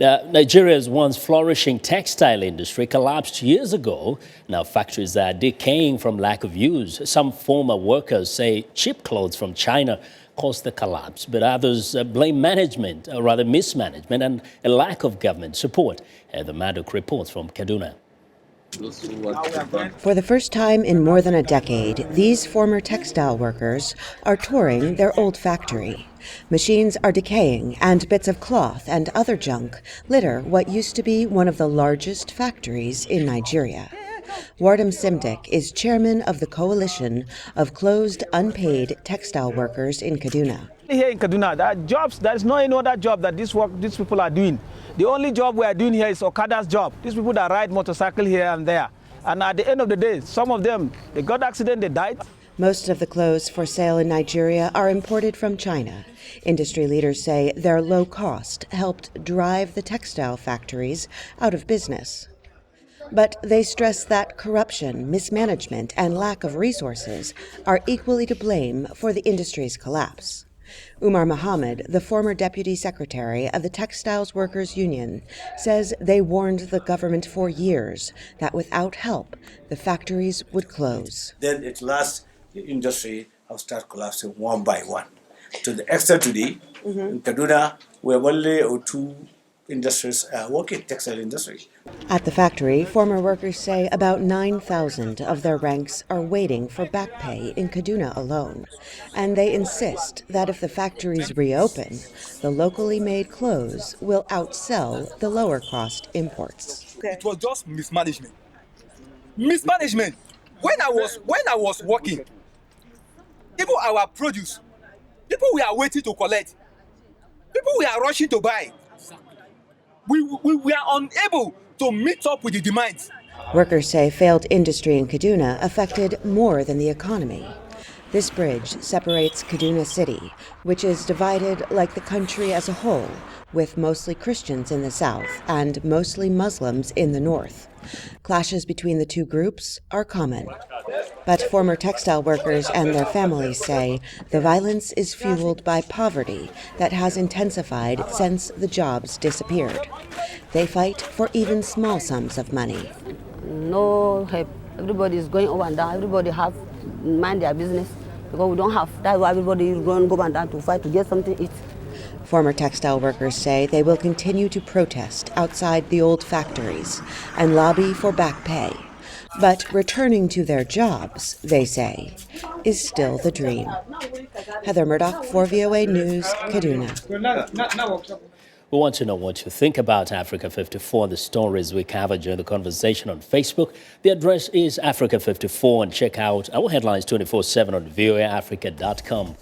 Nigeria's once flourishing textile industry collapsed years ago. Now factories are decaying from lack of use. Some former workers say cheap clothes from China caused the collapse, but others blame management, or rather mismanagement, and a lack of government support. The Murdock reports from Kaduna. For the first time in more than a decade, these former textile workers are touring their old factory. Machines are decaying, and bits of cloth and other junk litter what used to be one of the largest factories in Nigeria. Wardam Simdik is chairman of the coalition of closed, unpaid textile workers in Kaduna. Here in Kaduna, there is no any other job that these people are doing. The only job we are doing here is Okada's job. These people that ride motorcycle here and there. And at the end of the day, some of them, they got accident, they died. Most of the clothes for sale in Nigeria are imported from China. Industry leaders say their low cost helped drive the textile factories out of business. But they stress that corruption, mismanagement, and lack of resources are equally to blame for the industry's collapse. Umar Mohammed, the former deputy secretary of the Textiles Workers Union, says they warned the government for years that without help, the factories would close. Then at last, the industry has started collapsing one by one. To the extent today, in Kaduna, we have only two industries working, textile industry. At the factory, former workers say about 9,000 of their ranks are waiting for back pay in Kaduna alone. And they insist that if the factories reopen, the locally made clothes will outsell the lower cost imports. It was just mismanagement. Mismanagement. When I was working, even our produce, people were waiting to collect. People were rushing to buy. We were unable to meet up with the demands. Workers say failed industry in Kaduna affected more than the economy. This bridge separates Kaduna City, which is divided like the country as a whole, with mostly Christians in the south and mostly Muslims in the north. Clashes between the two groups are common. But former textile workers and their families say the violence is fueled by poverty that has intensified since the jobs disappeared. They fight for even small sums of money. No help. Everybody is going over and down. Everybody have mind their business because we don't have. That's why everybody is going go and down to fight to get something to eat. Former textile workers say they will continue to protest outside the old factories and lobby for back pay. But returning to their jobs, they say, is still the dream. Heather Murdock for VOA News, Kaduna. We want to know what you think about Africa 54 and the stories we covered during the conversation on Facebook. The address is Africa 54, and check out our headlines 24/7 on voaafrica.com.